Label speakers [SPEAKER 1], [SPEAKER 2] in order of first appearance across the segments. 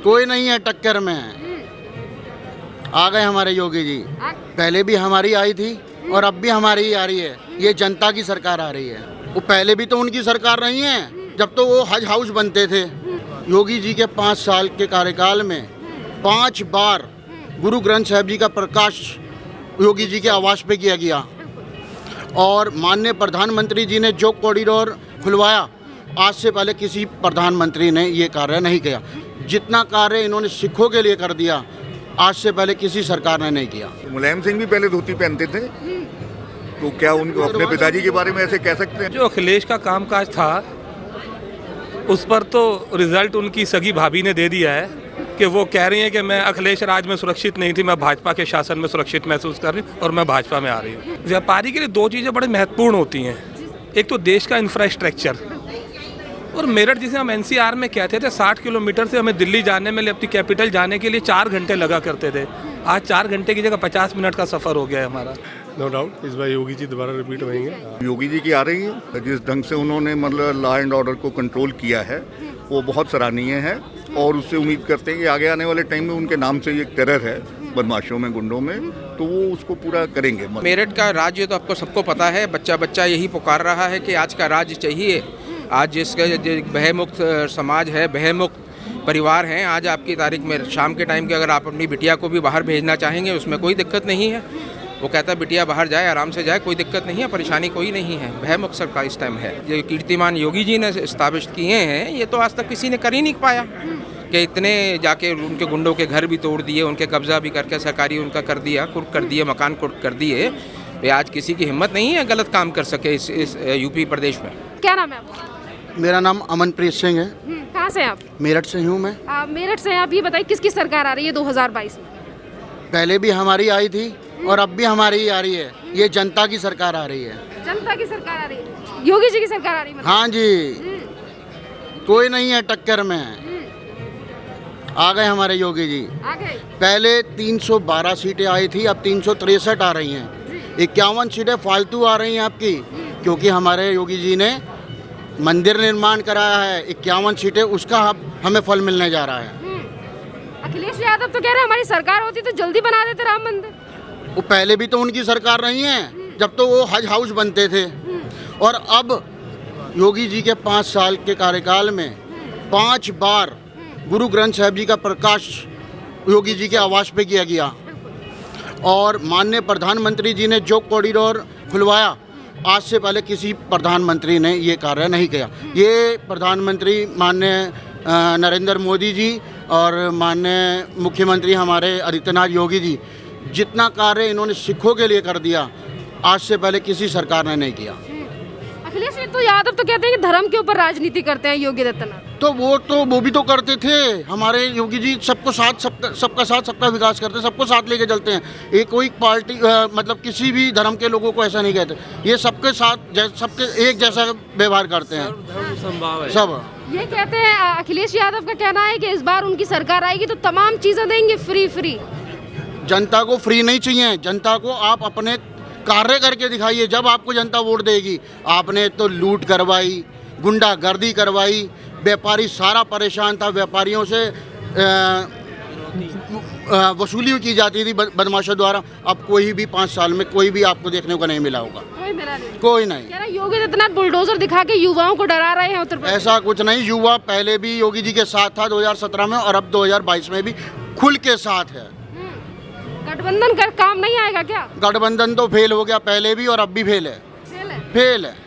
[SPEAKER 1] कोई नहीं है टक्कर में। आ गए हमारे योगी जी। पहले भी हमारी आई थी और अब भी हमारी ही आ रही है। ये जनता की सरकार आ रही है। वो पहले भी तो उनकी सरकार रही है, जब तो वो हज हाउस बनते थे। योगी जी के 5 साल के कार्यकाल में 5 बार गुरु ग्रंथ साहिब जी का प्रकाश योगी जी के आवास पे किया गया। और माननीय प्रधानमंत्री जी ने जो कॉरिडोर खुलवाया, आज से पहले किसी प्रधानमंत्री ने ये कार्य नहीं किया। जितना कार्य इन्होंने सिखों के लिए कर दिया, आज से पहले किसी सरकार ने नहीं किया।
[SPEAKER 2] मुलायम सिंह भी पहले धोती पहनते थे, तो क्या उनको अपने पिताजी के बारे में ऐसे कह सकते हैं?
[SPEAKER 3] जो अखिलेश का कामकाज था उस पर तो रिजल्ट उनकी सगी भाभी ने दे दिया है कि वो कह रही हैं कि मैं अखिलेश राज में सुरक्षित नहीं थी, मैं भाजपा के शासन में सुरक्षित महसूस कर रही हूँ और मैं भाजपा में आ रही हूँ। व्यापारी के लिए 2 चीज़ें बड़े महत्वपूर्ण होती हैं। एक तो देश का इंफ्रास्ट्रक्चर, और मेरठ जिसे हम एनसीआर में कहते थे 60 किलोमीटर से हमें दिल्ली जाने में, अपनी कैपिटल जाने के लिए 4 घंटे लगा करते थे। आज 4 घंटे की जगह 50 मिनट का सफ़र हो गया है हमारा।
[SPEAKER 4] नो डाउट इस बार योगी जी दोबारा रिपीट होंगे।
[SPEAKER 2] योगी जी की आ रही है। जिस ढंग से उन्होंने मतलब लॉ एंड ऑर्डर को कंट्रोल किया है वो बहुत सराहनीय है, और उससे उम्मीद करते हैं कि आगे आने वाले टाइम में उनके नाम से एक टेरर है बदमाशों में, गुंडों में, तो वो उसको पूरा करेंगे।
[SPEAKER 5] मेरठ का राज्य तो आपको सबको पता है, बच्चा बच्चा यही पुकार रहा है कि आज का राज्य चाहिए। आज जिसका भयमुक्त समाज है, भयमुक्त परिवार हैं, आज आपकी तारीख में शाम के टाइम के अगर आप अपनी बिटिया को भी बाहर भेजना चाहेंगे उसमें कोई दिक्कत नहीं है। वो कहता है बिटिया बाहर जाए, आराम से जाए, कोई दिक्कत नहीं है, परेशानी कोई नहीं है। भयमुक्त सरकार इस टाइम है। जो कीर्तिमान योगी जी ने स्थापित किए हैं, ये तो आज तक किसी ने कर ही नहीं पाया कि इतने जाके उनके गुंडों के घर भी तोड़ दिए, उनके कब्जा भी करके सरकारी उनका कर दिया, कुर्क कर दिए, मकान कुर्क कर दिए। आज किसी की हिम्मत नहीं है गलत काम कर सके इस यूपी प्रदेश में।
[SPEAKER 6] क्या नाम है आपका?
[SPEAKER 1] मेरा नाम अमनप्रीत सिंह है।
[SPEAKER 6] कहाँ से हैं आप?
[SPEAKER 1] मेरठ से हूँ मैं।
[SPEAKER 6] मेरठ से हैं आप। ये बताइए किसकी सरकार आ रही है 2022 में?
[SPEAKER 1] पहले भी हमारी आई थी और अब भी हमारी ही आ रही है। ये जनता की सरकार आ रही है।
[SPEAKER 6] जनता की सरकार आ रही है, योगी जी की सरकार आ रही है मतलब?
[SPEAKER 1] हाँ जी, कोई नहीं है टक्कर में। आ गए हमारे योगी जी।
[SPEAKER 6] आ गए।
[SPEAKER 1] पहले 312 सीटें आई थी, अब 363 आ रही हैं। 51 सीटें फालतू आ रही हैं आपकी, क्योंकि हमारे योगी जी ने मंदिर निर्माण कराया है। 51 सीटें उसका हमें फल मिलने जा रहा है।
[SPEAKER 6] अखिलेश यादव तो कह रहे हैं हमारी सरकार होती तो जल्दी बना देते राम मंदिर।
[SPEAKER 1] वो पहले भी तो उनकी सरकार रही है, जब तो वो हज हाउस बनते थे। और अब योगी जी के 5 साल के कार्यकाल में 5 बार गुरु ग्रंथ साहिब जी का प्रकाश योगी जी के आवास पे किया गया। और माननीय प्रधानमंत्री जी ने जो कॉरिडोर खुलवाया, आज से पहले किसी प्रधानमंत्री ने ये कार्य नहीं किया। ये प्रधानमंत्री माननीय नरेंद्र मोदी जी और माननीय मुख्यमंत्री हमारे आदित्यनाथ योगी जी, जितना कार्य इन्होंने सिखों के लिए कर दिया, आज से पहले किसी सरकार ने नहीं किया।
[SPEAKER 6] अखिलेश यादव तो कहते हैं कि धर्म के ऊपर राजनीति करते हैं योगी आदित्यनाथ।
[SPEAKER 1] तो वो भी तो करते थे। हमारे योगी जी सबका साथ सबका विकास करते हैं, सबको साथ लेके चलते हैं। ये कोई पार्टी मतलब किसी भी धर्म के लोगों को ऐसा नहीं कहते। ये सबके साथ सबके एक जैसा व्यवहार करते हैं सब।
[SPEAKER 6] ये कहते हैं अखिलेश यादव का कहना है कि इस बार उनकी सरकार आएगी तो तमाम चीजें देंगे फ्री।
[SPEAKER 1] जनता को फ्री नहीं चाहिए, जनता को आप अपने कार्य करके दिखाइए, जब आपको जनता वोट देगी। आपने तो लूट करवाई, गुंडागर्दी करवाई, व्यापारी सारा परेशान था। व्यापारियों से वसूली की जाती थी बदमाशों द्वारा। अब कोई भी 5 साल में कोई भी आपको देखने को नहीं मिला होगा। कोई नहीं।
[SPEAKER 6] कह रहा योगी आदित्यनाथ बुलडोजर दिखा के युवाओं को डरा रहे हैं उत्तर प्रदेश।
[SPEAKER 1] ऐसा कुछ नहीं, युवा पहले भी योगी जी के साथ था 2017 में, और अब 2022 में भी खुल के साथ है।
[SPEAKER 6] गठबंधन का काम नहीं आएगा क्या?
[SPEAKER 1] गठबंधन तो फेल हो गया पहले भी, और अब भी फेल है। फेल है।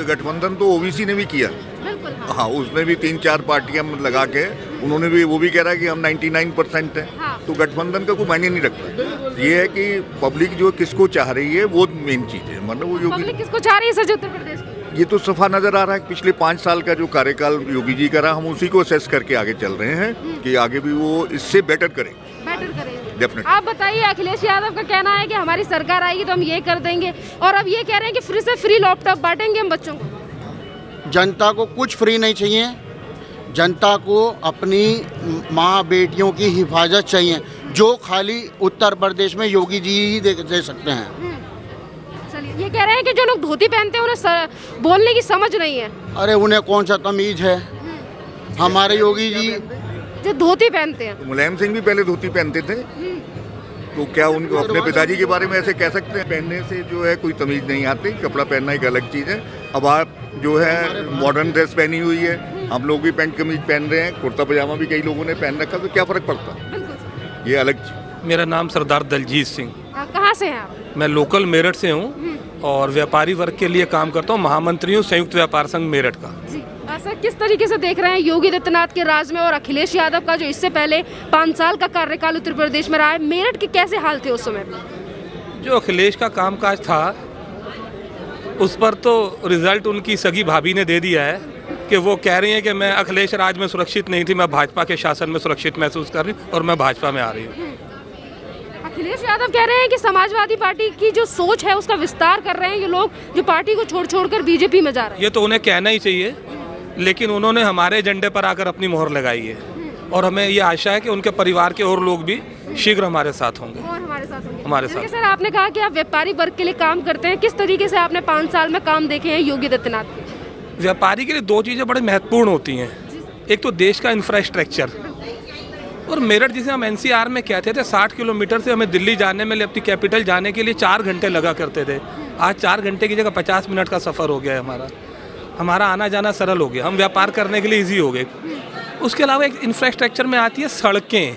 [SPEAKER 2] गठबंधन तो ओबीसी ने भी किया।
[SPEAKER 6] बिल्कुल।
[SPEAKER 2] हाँ, उसमें भी 3-4 पार्टियां लगा के उन्होंने भी, वो भी कह रहा है कि हम 99% हैं।
[SPEAKER 6] हाँ।
[SPEAKER 2] तो गठबंधन का कोई मायने नहीं रखता। ये है कि पब्लिक जो किसको चाह रही है वो मेन चीज है। मतलब वो
[SPEAKER 6] पब्लिक किसको चाह रही है सच उत्तर प्रदेश की?
[SPEAKER 2] ये तो सफा नजर आ रहा है। पिछले 5 साल का जो कार्यकाल योगी जी का रहा, हम उसी को असेस करके आगे चल रहे हैं कि आगे भी वो इससे बेटर करेंगे। डेफिनेटली।
[SPEAKER 6] आप बताइए, अखिलेश यादव का कहना है कि हमारी सरकार आएगी तो हम ये कर देंगे, और अब ये कह रहे हैं कि फ्री से फ्री लैपटॉप बांटेंगे हम बच्चों को।
[SPEAKER 1] जनता को कुछ फ्री नहीं चाहिए। जनता को अपनी माँ बेटियों की हिफाजत चाहिए, जो खाली उत्तर प्रदेश में योगी जी ही दे सकते हैं।
[SPEAKER 6] चलिए, ये कह रहे हैं कि जो लोग धोती पहनते हैं उन्हें बोलने की समझ नहीं है।
[SPEAKER 1] अरे उन्हें कौन सा तमीज है? हमारे योगी जी
[SPEAKER 6] जो धोती पहनते हैं।
[SPEAKER 2] मुलायम सिंह भी पहले धोती पहनते थे, तो क्या उनको अपने पिताजी के बारे में ऐसे कह सकते हैं? पहनने से जो है कोई तमीज़ नहीं आती, कपड़ा पहनना एक अलग चीज़ है। अब आप जो है मॉडर्न ड्रेस पहनी हुई है, हम लोग भी पैंट कमीज पहन रहे हैं, कुर्ता पजामा भी कई लोगों ने पहन रखा, तो क्या फ़र्क पड़ता है? ये अलग चीज़।
[SPEAKER 3] मेरा नाम सरदार दलजीत सिंह,
[SPEAKER 6] कहाँ से हैं आप?
[SPEAKER 3] मैं लोकल मेरठ से हूँ और व्यापारी वर्ग के लिए काम करता हूँ, महामंत्री हूँ संयुक्त व्यापार संघ मेरठ का।
[SPEAKER 6] जी सर, किस तरीके से देख रहे हैं योगी आदित्यनाथ के राज में और अखिलेश यादव का जो इससे पहले 5 साल का कार्यकाल उत्तर प्रदेश में रहा है, मेरठ के कैसे हाल थे उस समय पे?
[SPEAKER 3] जो अखिलेश का कामकाज था उस पर तो रिजल्ट उनकी सगी भाभी ने दे दिया है कि वो कह रही हैं कि मैं अखिलेश राज में सुरक्षित नहीं थी, मैं भाजपा के शासन में सुरक्षित महसूस कर रही हूँ और मैं भाजपा में आ रही हूँ।
[SPEAKER 6] अखिलेश यादव कह रहे हैं कि समाजवादी पार्टी की जो सोच है उसका विस्तार कर रहे हैं ये लोग, जो पार्टी को छोड़ कर बीजेपी में जा रहे हैं।
[SPEAKER 3] ये तो उन्हें कहना ही चाहिए, लेकिन उन्होंने हमारे एजेंडे पर आकर अपनी मोहर लगाई है और हमें ये आशा है कि उनके परिवार के और लोग भी शीघ्र हमारे साथ होंगे।
[SPEAKER 6] और हमारे साथ होंगे।
[SPEAKER 3] हमारे साथ।
[SPEAKER 6] सर, आपने कहा कि आप व्यापारी वर्ग के लिए काम करते हैं, किस तरीके से आपने 5 साल में काम देखे हैं योगी आदित्यनाथ के?
[SPEAKER 3] व्यापारी के लिए 2 चीज़ें बड़े महत्वपूर्ण होती हैं। एक तो देश का इंफ्रास्ट्रक्चर, और मेरठ जिसे हम एनसीआर में कहते थे 60 किलोमीटर से हमें दिल्ली जाने में, अपनी कैपिटल जाने के लिए 4 घंटे लगा करते थे। आज 4 घंटे की जगह 50 मिनट का सफ़र हो गया है हमारा आना जाना सरल हो गया, हम व्यापार करने के लिए ईजी हो गए। उसके अलावा एक इंफ्रास्ट्रक्चर में आती है सड़कें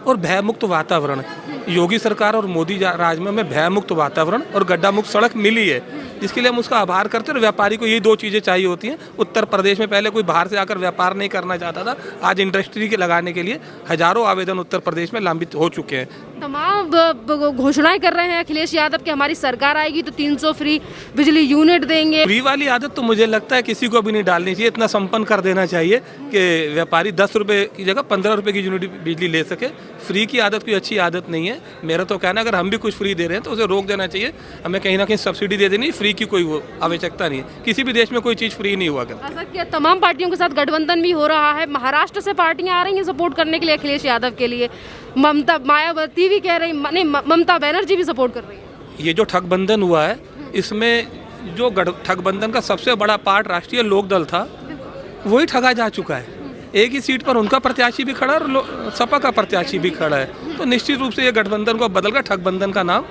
[SPEAKER 3] और भयमुक्त वातावरण। योगी सरकार और मोदी राज में हमें भयमुक्त वातावरण और गड्ढा मुक्त सड़क मिली है, जिसके लिए हम उसका आभार करते हैं। और व्यापारी को यही 2 चीज़ें चाहिए होती हैं। उत्तर प्रदेश में पहले कोई बाहर से आकर व्यापार नहीं करना चाहता था, आज इंडस्ट्री के लगाने के लिए हजारों आवेदन उत्तर प्रदेश में लंबित हो चुके हैं।
[SPEAKER 6] तमाम घोषणाएं कर रहे हैं अखिलेश यादव कि हमारी सरकार आएगी तो 300 फ्री बिजली यूनिट देंगे।
[SPEAKER 3] फ्री वाली आदत तो मुझे लगता है किसी को भी नहीं डालनी चाहिए, इतना संपन्न कर देना चाहिए कि व्यापारी 10 रुपये की जगह 15 रुपये की यूनिट बिजली ले सके। फ्री की आदत कोई अच्छी आदत नहीं है। मेरा तो कहना है अगर हम भी कुछ फ्री दे रहे हैं तो उसे रोक देना चाहिए, हमें कहीं ना कहीं सब्सिडी दे देनी। फ्री की कोई वो आवश्यकता नहीं है, किसी भी देश में कोई चीज़ फ्री नहीं हुआ करती।
[SPEAKER 6] ऐसा क्या तमाम पार्टियों के साथ गठबंधन भी हो रहा है? महाराष्ट्र से पार्टियां आ रही हैं सपोर्ट करने के लिए अखिलेश यादव के लिए, मायावती भी कह रही, नहीं ममता बनर्जी भी सपोर्ट कर रही है।
[SPEAKER 3] ये जो ठगबंधन हुआ है, इसमें जो ठगबंधन का सबसे बड़ा पार्ट राष्ट्रीय लोकदल था, वही ठगा जा चुका है। एक ही सीट पर उनका प्रत्याशी भी खड़ा और सपा का प्रत्याशी भी खड़ा है, तो निश्चित रूप से ये गठबंधन को बदलकर ठगबंधन का नाम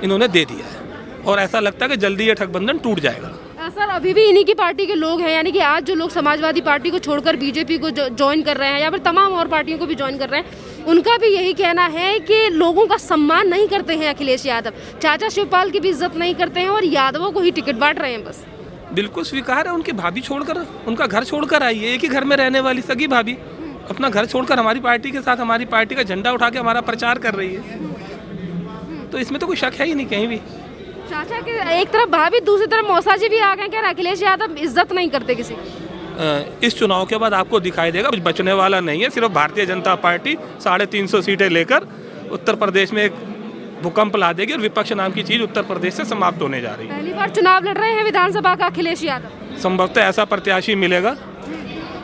[SPEAKER 3] इन्होंने दे दिया है और ऐसा लगता है कि जल्दी ये ठगबंधन टूट जाएगा।
[SPEAKER 6] सर, अभी भी इन्हीं की पार्टी के लोग हैं, यानी कि आज जो लोग समाजवादी पार्टी को छोड़कर बीजेपी को ज्वाइन कर रहे हैं या फिर तमाम और पार्टियों को भी ज्वाइन कर रहे हैं, उनका भी यही कहना है कि लोगों का सम्मान नहीं करते हैं अखिलेश यादव, चाचा शिवपाल की भी इज्जत नहीं करते हैं और यादवों को ही टिकट बांट रहे हैं बस।
[SPEAKER 3] बिल्कुल स्वीकार है, उनकी भाभी छोड़कर, उनका घर छोड़कर आई है, एक ही घर में रहने वाली सगी भाभी अपना घर छोड़कर हमारी पार्टी के साथ हमारी पार्टी का झंडा उठा के हमारा प्रचार कर रही है, तो इसमें तो कोई शक है ही नहीं कहीं भी।
[SPEAKER 6] चाचा के एक तरफ भाभी, दूसरी तरफ मौसा जी भी आ गए, क्या अखिलेश यादव इज्जत नहीं करते किसी की?
[SPEAKER 3] इस चुनाव के बाद आपको दिखाई देगा, कुछ बचने वाला नहीं है। सिर्फ भारतीय जनता पार्टी 350 सीटें लेकर उत्तर प्रदेश में एक भूकंप ला देगी और विपक्ष नाम की चीज उत्तर प्रदेश से समाप्त होने जा रही है।
[SPEAKER 6] पहली बार चुनाव लड़ रहे हैं विधानसभा का अखिलेश यादव।
[SPEAKER 3] संभवतः ऐसा प्रत्याशी मिलेगा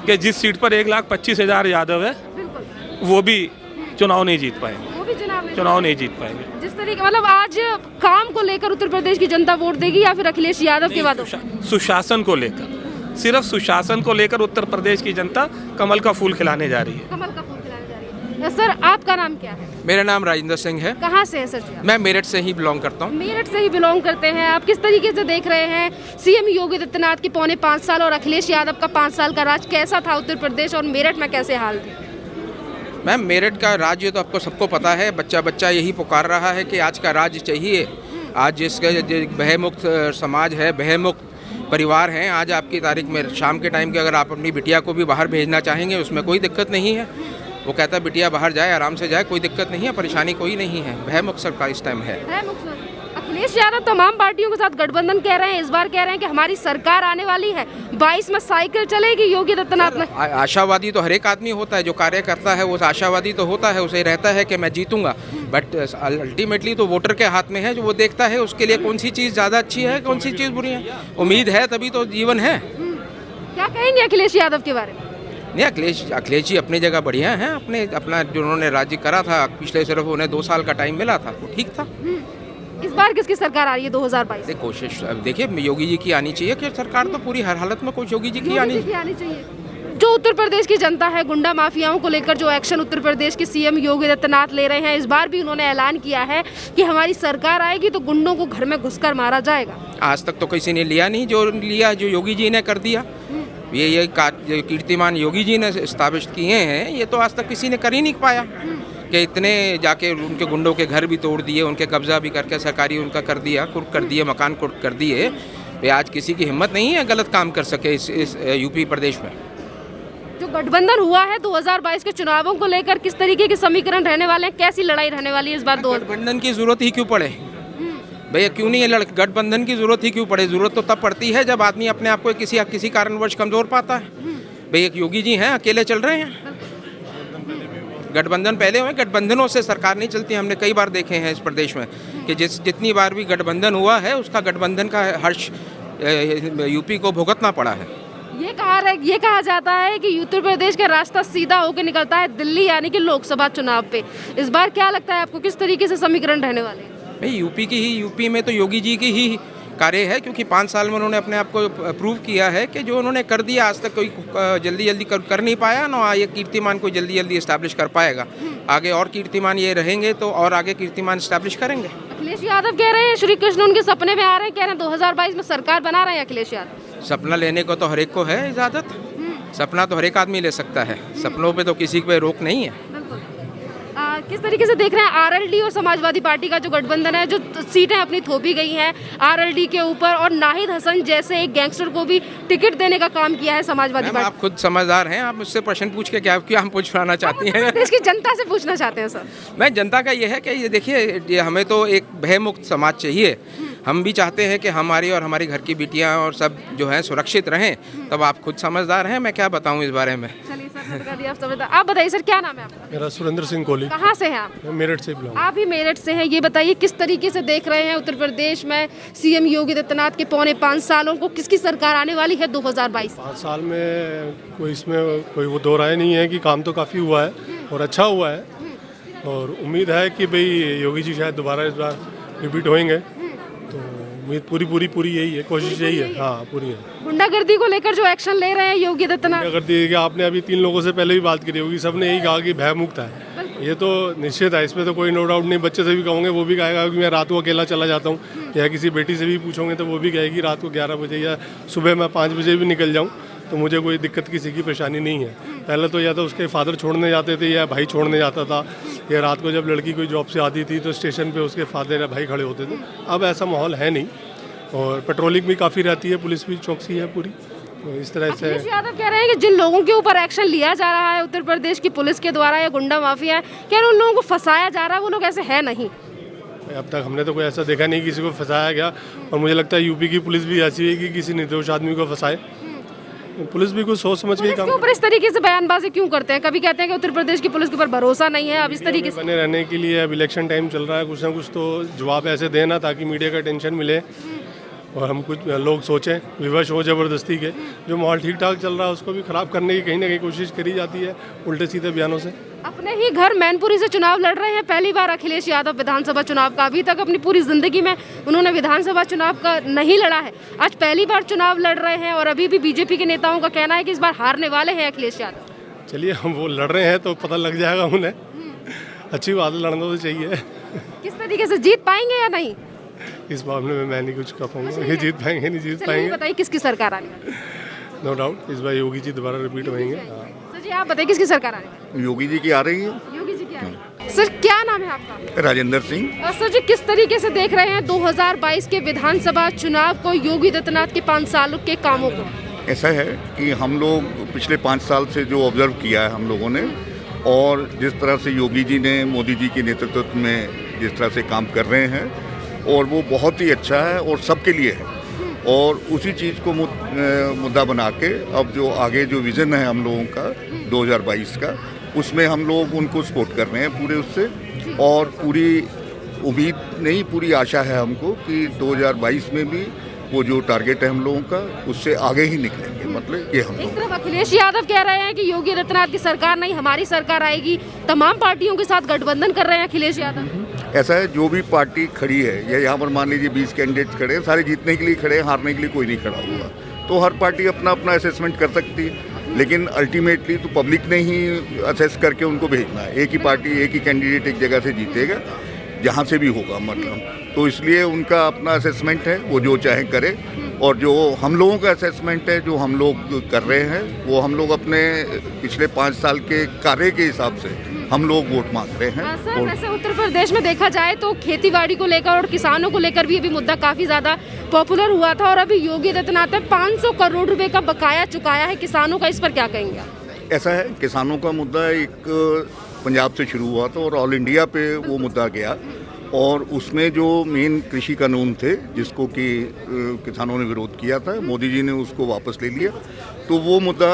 [SPEAKER 3] कि जिस सीट पर 1,25,000 यादव है वो भी चुनाव नहीं जीत पाएंगे, चुनाव नहीं जीत पाएंगे।
[SPEAKER 6] जिस तरीके मतलब आज काम को लेकर उत्तर प्रदेश की जनता वोट देगी या फिर अखिलेश यादव के बाद?
[SPEAKER 3] सुशासन को लेकर, सिर्फ सुशासन को लेकर उत्तर प्रदेश की जनता कमल का फूल खिलाने जा रही है।
[SPEAKER 6] कमल का फूल खिलाने जा रही है। सर, आपका नाम क्या है?
[SPEAKER 5] मेरा नाम राजेंद्र सिंह है।
[SPEAKER 6] कहाँ से है सर जी?
[SPEAKER 5] मैं मेरठ से ही बिलोंग करता हूँ।
[SPEAKER 6] मेरठ से ही बिलोंग करते हैं आप। किस तरीके से देख रहे हैं सीएम योगी आदित्यनाथ की 5.25 साल और अखिलेश यादव का 5 साल का राज कैसा था उत्तर प्रदेश और मेरठ में कैसे हाल थे?
[SPEAKER 5] मैम, मेरठ का राज्य तो आपको सबको पता है, बच्चा बच्चा यही पुकार रहा है कि आज का राज्य चाहिए। आज जिसका भयमुक्त समाज है, भयमुक्त परिवार हैं, आज आपकी तारीख में शाम के टाइम के अगर आप अपनी बिटिया को भी बाहर भेजना चाहेंगे उसमें कोई दिक्कत नहीं है। वो कहता है बिटिया बाहर जाए, आराम से जाए, कोई दिक्कत नहीं है, परेशानी कोई नहीं है। भयमुक्त सरकार इस टाइम है।
[SPEAKER 6] अखिलेश यादव तमाम पार्टियों के साथ गठबंधन कह रहे हैं, इस बार कह रहे हैं कि हमारी सरकार आने वाली है, 22 में साइकिल चलेगी योगी आदित्यनाथ में।
[SPEAKER 5] आशावादी तो हर एक आदमी होता है, जो कार्य करता है वो आशावादी तो होता है, उसे रहता है कि मैं जीतूंगा, बट अल्टीमेटली तो वोटर के हाथ में है, जो वो देखता है उसके लिए कौन सी चीज़ ज़्यादा अच्छी है, कौन सी चीज़ बुरी है। उम्मीद है तभी तो जीवन है।
[SPEAKER 6] क्या कहेंगे अखिलेश यादव के बारे में?
[SPEAKER 5] नहीं, अखिलेश जी अपनी जगह बढ़िया हैं। अपना जो उन्होंने राज्य करा था, पिछले सिर्फ उन्हें 2 साल का टाइम मिला था, वो ठीक था।
[SPEAKER 6] इस बार किसकी सरकार आ रही है 2022?
[SPEAKER 5] कोशिश अब देखिए योगी जी की आनी चाहिए कि सरकार तो पूरी हर हालत में कोई योगी जी की आनी
[SPEAKER 6] चाहिए। जो जो उत्तर प्रदेश की जनता है, गुंडा माफियाओं को लेकर जो एक्शन उत्तर प्रदेश के सीएम योगी आदित्यनाथ ले रहे हैं, इस बार भी उन्होंने ऐलान किया है कि हमारी सरकार आएगी तो गुंडों को घर में घुसकर मारा जाएगा।
[SPEAKER 5] आज तक तो किसी ने लिया नहीं, जो लिया जो योगी जी ने कर दिया। ये कीर्तिमान योगी जी ने स्थापित किए हैं, ये तो आज तक किसी ने कर ही नहीं पाया कि इतने जाके उनके गुंडों के घर भी तोड़ दिए, उनके कब्जा भी करके सरकारी उनका कर दिया, कुर्क कर दिए, मकान कुर्क कर दिए। तो आज किसी की हिम्मत नहीं है गलत काम कर सके इस यूपी प्रदेश में।
[SPEAKER 6] जो गठबंधन हुआ है 2022 के चुनावों को लेकर, किस तरीके के समीकरण रहने वाले हैं, कैसी लड़ाई रहने वाली है इस बार?
[SPEAKER 5] गठबंधन की जरूरत ही क्यों पड़े भैया? क्यों नहीं है गठबंधन की जरूरत ही क्यों पड़े? जरूरत तो तब पड़ती है जब आदमी अपने आप को किसी कारणवश कमजोर पाता है। भैया योगी जी हैं, अकेले चल रहे हैं। गठबंधन पहले हुए, गठबंधनों से सरकार नहीं चलती। हमने कई बार देखे हैं इस प्रदेश में कि जितनी बार भी गठबंधन हुआ है उसका गठबंधन का हर्ष यूपी को भुगतना पड़ा है।
[SPEAKER 6] ये कहा जाता है कि उत्तर प्रदेश का रास्ता सीधा होकर निकलता है दिल्ली, यानी कि लोकसभा चुनाव पे। इस बार क्या लगता है आपको, किस तरीके से समीकरण रहने वाले हैं?
[SPEAKER 5] भाई यूपी में तो योगी जी की ही कार्य है, क्योंकि 5 साल में उन्होंने अपने आप को प्रूव किया है कि जो उन्होंने कर दिया आज तक कोई जल्दी कर नहीं पाया ना। ये कीर्तिमान को जल्दी इस्टेब्लिश कर पाएगा। आगे और कीर्तिमान ये रहेंगे तो और आगे कीर्तिमान इस्टेब्लिश करेंगे।
[SPEAKER 6] अखिलेश यादव कह रहे हैं श्री कृष्ण उनके सपने में आ रहे हैं, कह रहे हैं 2022 में सरकार बना रहे हैं अखिलेश यादव।
[SPEAKER 5] सपना लेने को तो हर एक को है इजाज़त, सपना तो हर एक आदमी ले सकता है, सपनों पे तो किसी पे रोक नहीं है।
[SPEAKER 6] किस तरीके से देख रहे हैं आरएलडी और समाजवादी पार्टी का जो गठबंधन है, जो सीटें अपनी थोपी गई हैं आरएलडी के ऊपर, और नाहिद हसन जैसे एक गैंगस्टर को भी टिकट देने का काम किया है समाजवादी पार्टी।
[SPEAKER 5] आप खुद समझदार हैं, आप मुझसे प्रश्न पूछ के क्या हम पूछना चाहती हैं?
[SPEAKER 6] देश की जनता से पूछना चाहते हैं सर।
[SPEAKER 5] मैं जनता का ये है कि ये देखिए, हमें तो एक भयमुक्त समाज चाहिए। हम भी चाहते हैं कि हमारी और हमारी घर की बेटियां और सब जो है सुरक्षित रहें। तब आप खुद समझदार हैं, मैं क्या बताऊं इस बारे में।
[SPEAKER 6] चलिए सर, बता दिया आप समझदार। आप बताइए सर, क्या नाम है आपका?
[SPEAKER 4] मेरा सुरेंद्र सिंह कोहली।
[SPEAKER 6] कहाँ से हैं आप?
[SPEAKER 4] मेरठ से बिलोंग।
[SPEAKER 6] आप ही मेरठ से हैं। ये बताइए किस तरीके से देख रहे हैं उत्तर प्रदेश में सीएम योगी आदित्यनाथ के पौने 5 सालों को, किसकी सरकार आने वाली है 2022?
[SPEAKER 4] 5 साल में कोई वो दो राय नहीं है कि काम तो काफ़ी हुआ है और अच्छा हुआ है, और उम्मीद है कि भाई योगी जी शायद दोबारा इस बार रिपीट होंगे। तो उम्मीद पूरी यही है, कोशिश यही है। हाँ, पूरी है।
[SPEAKER 6] गुंडागर्दी को लेकर जो एक्शन ले रहे हैं योगी आदित्यनाथ,
[SPEAKER 4] गुंडागर्दी, आपने अभी 3 लोगों से पहले भी बात करी होगी, सबने यही कहा कि भय मुक्त है। ये तो निश्चित है, इसमें तो कोई नो डाउट नहीं। बच्चे से भी कहूँगे वो भी कहेगा कि मैं रात को अकेला चला जाता हूँ, या किसी बेटी से भी पूछोगे तो वो भी कहेगी रात को 11 बजे या सुबह मैं 5 बजे भी निकल जाऊँ तो मुझे कोई दिक्कत किसी की परेशानी नहीं है। पहले तो या तो उसके फादर छोड़ने जाते थे या भाई छोड़ने जाता था, या रात को जब लड़की कोई जॉब से आती थी तो स्टेशन पे उसके फादर या भाई खड़े होते थे। अब ऐसा माहौल है नहीं, और पेट्रोलिंग भी काफ़ी रहती है, पुलिस भी चौकसी है पूरी। तो इस तरह से
[SPEAKER 6] अखिलेश यादव कह रहे हैं कि जिन लोगों के ऊपर एक्शन लिया जा रहा है उत्तर प्रदेश की पुलिस के द्वारा या गुंडा माफिया है, कह रहे हैं उन लोगों को फंसाया जा रहा है, वो लोग ऐसे है नहीं।
[SPEAKER 4] अब तक हमने तो कोई ऐसा देखा नहीं किसी को फंसाया गया, और मुझे लगता है यूपी की पुलिस भी ऐसी है कि किसी निर्दोष आदमी को फंसाए। पुलिस भी कुछ सोच समझ के काम।
[SPEAKER 6] ऊपर इस तरीके से बयानबाजी क्यों करते हैं? कभी कहते हैं कि उत्तर प्रदेश की पुलिस के ऊपर भरोसा नहीं है, अब इस तरीके से
[SPEAKER 4] बने रहने के लिए अब इलेक्शन टाइम चल रहा है, कुछ ना कुछ तो जवाब ऐसे देना ताकि मीडिया का टेंशन मिले और हम कुछ लोग सोचें, विवश हो ज़बरदस्ती के। जो माहौल ठीक ठाक चल रहा है उसको भी ख़राब करने की कहीं ना कहीं कोशिश करी जाती है उल्टे सीधे बयानों से।
[SPEAKER 6] अपने ही घर मैनपुरी से चुनाव लड़ रहे हैं पहली बार अखिलेश यादव विधानसभा चुनाव का। अभी तक अपनी पूरी जिंदगी में उन्होंने विधानसभा चुनाव का नहीं लड़ा है, आज पहली बार चुनाव लड़ रहे हैं, और अभी भी बीजेपी के नेताओं का कहना है कि इस बार हारने वाले हैं अखिलेश यादव।
[SPEAKER 4] चलिए, हम वो लड़ रहे हैं तो पता लग जाएगा उन्हें। अच्छी बात है, लड़ना तो चाहिए।
[SPEAKER 6] किस तरीके से जीत पाएंगे या नहीं,
[SPEAKER 4] इस मामले में मैं नहीं कुछ कह पाऊंगा, ये जीत पाएंगे नहीं जीत पाएंगे।
[SPEAKER 6] बताइए किसकी सरकार आने वाली?
[SPEAKER 4] नो डाउट इस बार योगी जी दोबारा रिपीट होंगे।
[SPEAKER 6] सर जी आप बताइए किसकी सरकार आने वाली?
[SPEAKER 2] योगी जी की आ रही है।
[SPEAKER 6] योगी जी की आ रही है। सर क्या नाम है आपका?
[SPEAKER 2] राजेंद्र सिंह।
[SPEAKER 6] सर जी किस तरीके से देख रहे हैं 2022 के विधानसभा चुनाव को, योगी आदित्यनाथ के 5 साल के कामों को?
[SPEAKER 2] ऐसा है कि हम लोग पिछले 5 साल से जो ऑब्जर्व किया है हम लोगों ने, और जिस तरह से योगी जी ने मोदी जी के नेतृत्व में जिस तरह से काम कर रहे हैं, और वो बहुत ही अच्छा है और सबके लिए है, और उसी चीज़ को मुद्दा बना के अब जो आगे जो विज़न है हम लोगों का 2022 का, उसमें हम लोग उनको सपोर्ट कर रहे हैं पूरे उससे, और पूरी उम्मीद नहीं पूरी आशा है हमको कि 2022 में भी वो जो टारगेट है हम लोगों का उससे आगे ही निकलेंगे। मतलब ये हम
[SPEAKER 6] एक
[SPEAKER 2] लोग
[SPEAKER 6] तरफ अखिलेश यादव कह रहे हैं कि योगी आदित्यनाथ की सरकार नहीं हमारी सरकार आएगी, तमाम पार्टियों के साथ गठबंधन कर रहे हैं अखिलेश यादव।
[SPEAKER 2] ऐसा है, जो भी पार्टी खड़ी है या यहाँ पर मान लीजिए 20 कैंडिडेट खड़े हैं, सारे जीतने के लिए खड़े हैं, हारने के लिए कोई नहीं खड़ा हुआ। तो हर पार्टी अपना अपना असेसमेंट कर सकती है। लेकिन अल्टीमेटली तो पब्लिक ने ही असेस करके उनको भेजना है। एक ही पार्टी, एक ही कैंडिडेट एक जगह से जीतेगा, जहाँ से भी होगा मतलब। तो इसलिए उनका अपना असेसमेंट है, वो जो चाहे करे। और जो हम लोगों का असेसमेंट है, जो हम लोग कर रहे हैं, वो हम लोग अपने पिछले 5 साल के कार्य के हिसाब से हम लोग वोट मांग रहे हैं।
[SPEAKER 6] सर, वैसे उत्तर प्रदेश में देखा जाए तो खेतीबाड़ी को लेकर और किसानों को लेकर भी अभी मुद्दा काफ़ी ज़्यादा पॉपुलर हुआ था, और अभी योगी आदित्यनाथ ने 500 करोड़ रुपए का बकाया चुकाया है किसानों का। इस पर क्या कहेंगे आप?
[SPEAKER 2] ऐसा है, किसानों का मुद्दा एक पंजाब से शुरू हुआ था और ऑल इंडिया पे वो मुद्दा गया, और उसमें जो मेन कृषि कानून थे जिसको कि किसानों ने विरोध किया था, मोदी जी ने उसको वापस ले लिया, तो वो मुद्दा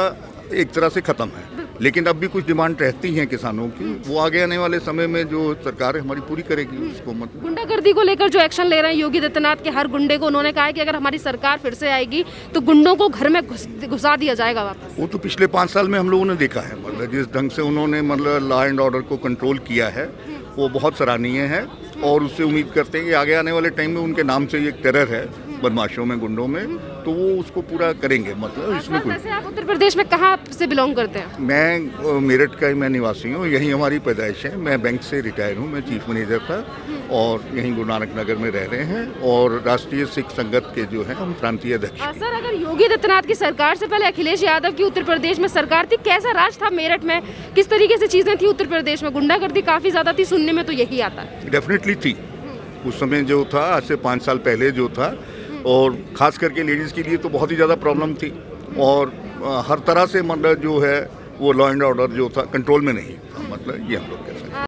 [SPEAKER 2] एक तरह से ख़त्म है। लेकिन अब भी कुछ डिमांड रहती हैं किसानों की, वो आगे आने वाले समय में जो सरकार है हमारी पूरी करेगी उसको। मतलब
[SPEAKER 6] गुंडागर्दी को लेकर जो एक्शन ले रहे हैं योगी आदित्यनाथ के हर गुंडे को, उन्होंने कहा है कि अगर हमारी सरकार फिर से आएगी तो गुंडों को घर में घुसा दिया जाएगा वापस।
[SPEAKER 2] वो तो पिछले 5 साल में हम लोगों ने देखा है, मतलब जिस ढंग से उन्होंने मतलब लॉ एंड ऑर्डर को कंट्रोल किया है, वो बहुत सराहनीय है। और उससे उम्मीद करते हैं कि आगे आने वाले टाइम में उनके नाम से एक टेरर है बदमाशों में, गुंडों में, तो वो उसको पूरा करेंगे। मतलब इसमें कोई।
[SPEAKER 6] वैसे आप उत्तर प्रदेश में कहाँ से बिलोंग करते हैं?
[SPEAKER 2] मैं मेरठ का ही मैं निवासी हूँ, यहीं हमारी पैदाइश है। मैं बैंक से रिटायर हूँ, मैं चीफ मैनेजर था, और यहीं गुरु नानक नगर में रह रहे हैं, और राष्ट्रीय सिख संगत के जो हैं हम प्रांतीय अध्यक्ष।
[SPEAKER 6] सर, अगर योगी आदित्यनाथ की सरकार से पहले अखिलेश यादव की उत्तर प्रदेश में सरकार थी, कैसा राज था मेरठ में, किस तरीके से चीज़ें थी उत्तर प्रदेश में? गुंडागर्दी काफ़ी ज़्यादा थी, सुनने में तो यही आता है।
[SPEAKER 2] डेफिनेटली थी उस समय जो था, आज से 5 साल पहले जो था, और ख़ास करके लेडीज़ के लिए तो बहुत ही ज़्यादा प्रॉब्लम थी, और हर तरह से मतलब जो है वो लॉ एंड ऑर्डर जो था कंट्रोल में नहीं था। मतलब ये हम लोग कह सकते हैं।